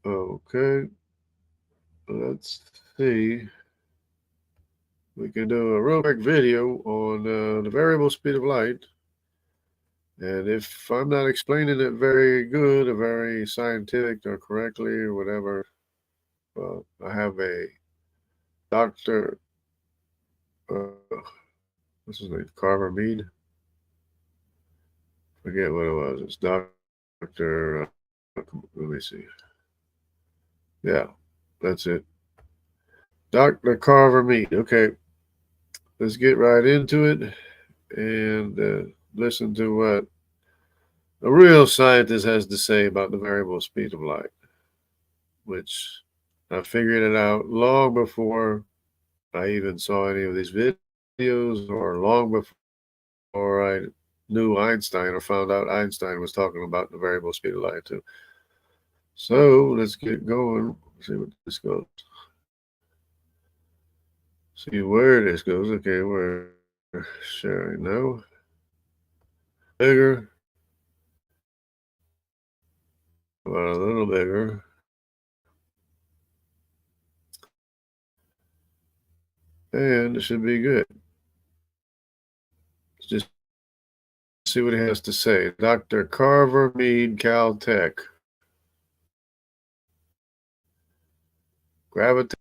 Okay, let's see. We can do a real quick video on the variable speed of light. And if I'm not explaining it very good or very scientific or correctly or whatever, I have a Dr. What's his name? Carver Mead? Forget what it was. It's Dr. Let me see. Yeah, that's it. Dr. Carver Mead. Okay, let's get right into it and listen to what a real scientist has to say about the variable speed of light, which I figured it out long before I even saw any of these videos, or long before I knew Einstein or found out Einstein was talking about the variable speed of light too. So let's get going. See what this goes. See where this goes. Okay, we're sharing now. Bigger. Well, a little bigger. And it should be good. Let's just see what he has to say. Dr. Carver Mead, Caltech. Gravitation.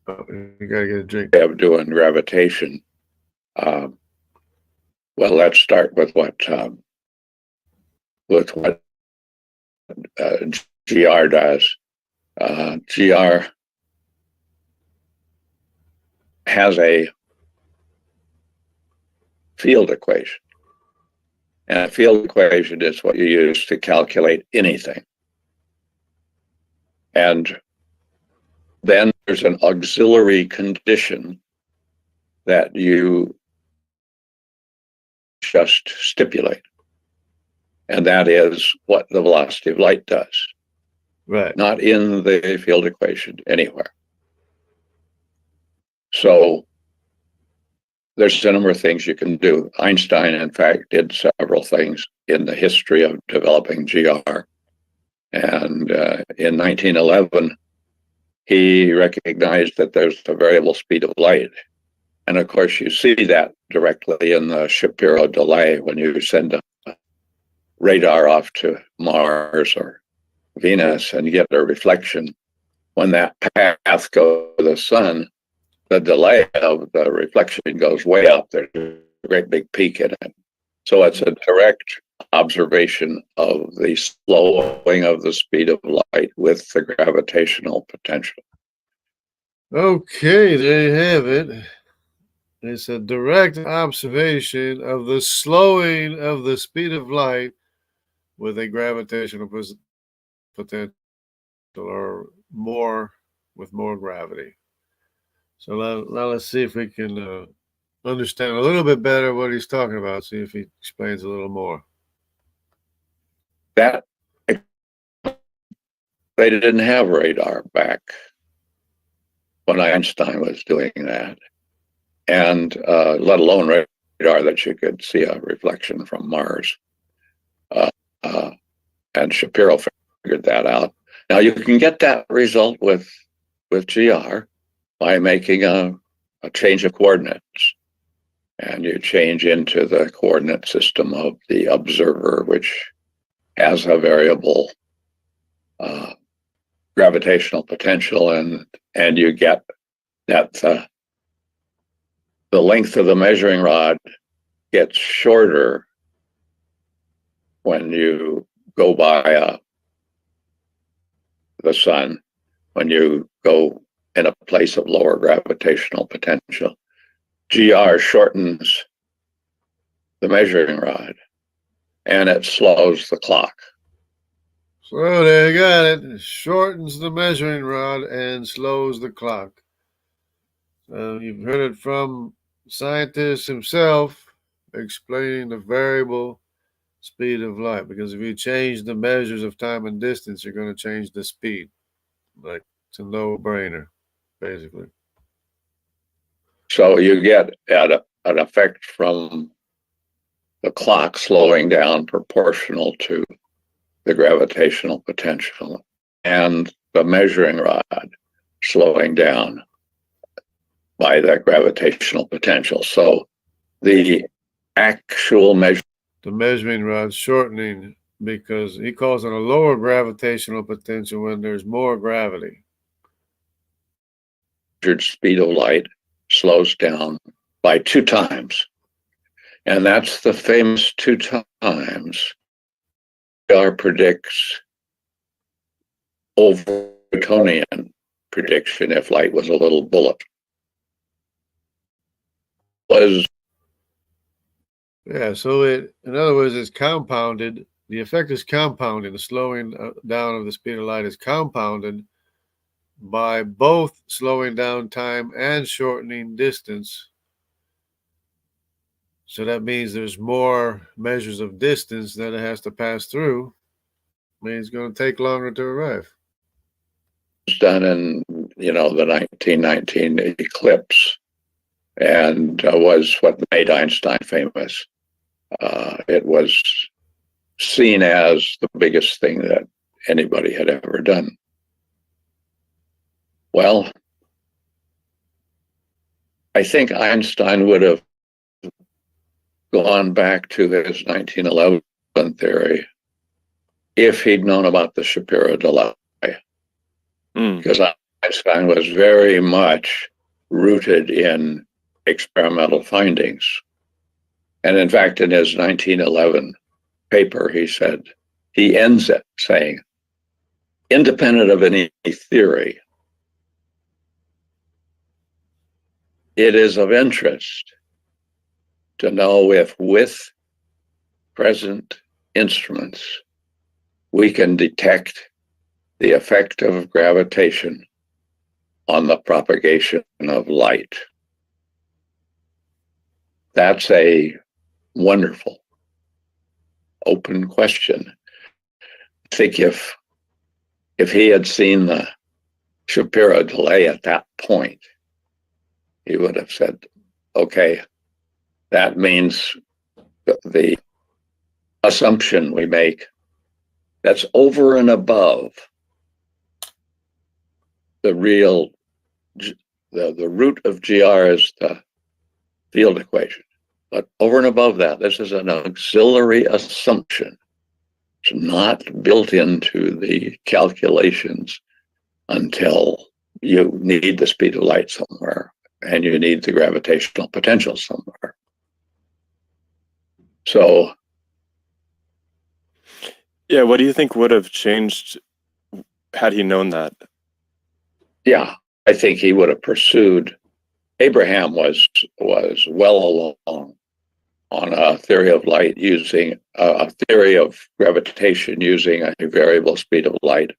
Oh, you gotta get a drink. Of doing gravitation. Well, let's start with what GR does. GR has a field equation, and a field equation is what you use to calculate anything. And then there's an auxiliary condition that you just stipulate, and that is what the velocity of light does. Right. Not in the field equation anywhere. So there's a number of things you can do. Einstein, in fact, did several things in the history of developing GR. And in 1911, he recognized that there's a variable speed of light. And of course, you see that directly in the Shapiro delay when you send a radar off to Mars or Venus and you get a reflection. When that path goes to the sun, the delay of the reflection goes way up. There's a great big peak in it. So it's a direct observation of the slowing of the speed of light with the gravitational potential. Okay, there you have it. It's a direct observation of the slowing of the speed of light with a gravitational potential, or more, with more gravity. So now let's see if we can understand a little bit better what he's talking about. See if he explains a little more. That they didn't have radar back when Einstein was doing that, and let alone radar that you could see a reflection from Mars. And Shapiro figured that out. Now you can get that result with GR by making a change of coordinates. And you change into the coordinate system of the observer, which has a variable gravitational potential, and you get that the length of the measuring rod gets shorter when you go by the sun, when you go in a place of lower gravitational potential. GR shortens the measuring rod, and it slows the clock. So there you got it. It shortens the measuring rod and slows the clock. You've heard it from scientist himself explaining the variable speed of light, because if you change the measures of time and distance, you're going to change the speed. Like, it's a no-brainer, basically. So you get an effect from the clock slowing down proportional to the gravitational potential and the measuring rod slowing down by that gravitational potential. So the actual measure. The measuring rod shortening because he calls it a lower gravitational potential when there's more gravity. Measured speed of light slows down by 2 times. And that's the famous 2 times GR predicts over Newtonian prediction if light was a little bullet. So in other words, it's compounded. The effect is compounded. The slowing down of the speed of light is compounded by both slowing down time and shortening distance. So that means there's more measures of distance that it has to pass through. I mean, it's going to take longer to arrive. It's done in, the 1919 eclipse, and was what made Einstein famous. It was seen as the biggest thing that anybody had ever done. Well, I think Einstein would have gone back to his 1911 theory if he'd known about the Shapiro delay. Because Einstein was very much rooted in experimental findings. And in fact, in his 1911 paper, he ends it saying, independent of any theory, it is of interest to know if with present instruments, we can detect the effect of gravitation on the propagation of light. That's a wonderful open question. I think if he had seen the Shapiro delay at that point, he would have said, okay, that means the assumption we make that's over and above the real, the root of GR is the field equation. But over and above that, this is an auxiliary assumption. It's not built into the calculations until you need the speed of light somewhere and you need the gravitational potential somewhere. So, yeah, what do you think would have changed had he known that? Yeah, I think he would have pursued. Abraham was well along on a theory of light using a theory of gravitation using a variable speed of light,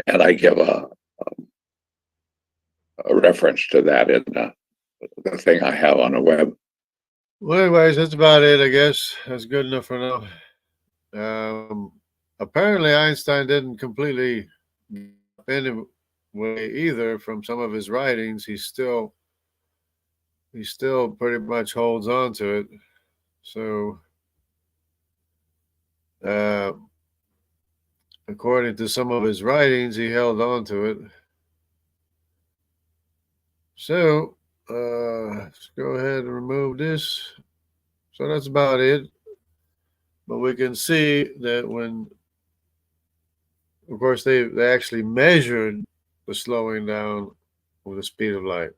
and I give a reference to that in the thing I have on the web. Well, anyways, that's about it, I guess. That's good enough for now. Apparently, Einstein didn't completely anyway either. From some of his writings, he still pretty much holds on to it. So, according to some of his writings, he held on to it. So, let's go ahead and remove this. So that's about it. But we can see that when, of course, they actually measured the slowing down of the speed of light,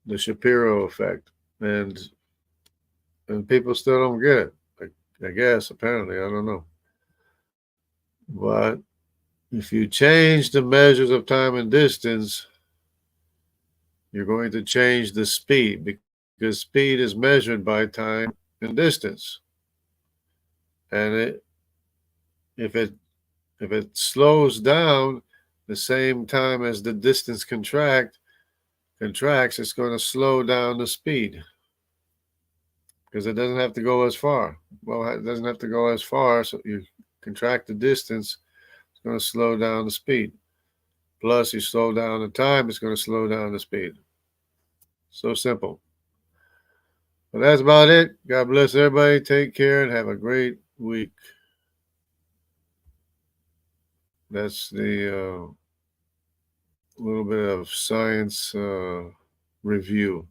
the Shapiro effect, and people still don't get it. I guess, apparently, I don't know. But if you change the measures of time and distance, you're going to change the speed, because speed is measured by time and distance. And if it slows down the same time as the distance contracts, it's going to slow down the speed, because it doesn't have to go as far. Well, it doesn't have to go as far, so you contract the distance, it's going to slow down the speed. Plus, you slow down the time, it's going to slow down the speed. So simple. But that's about it. God bless everybody. Take care and have a great week. That's the little bit of science review.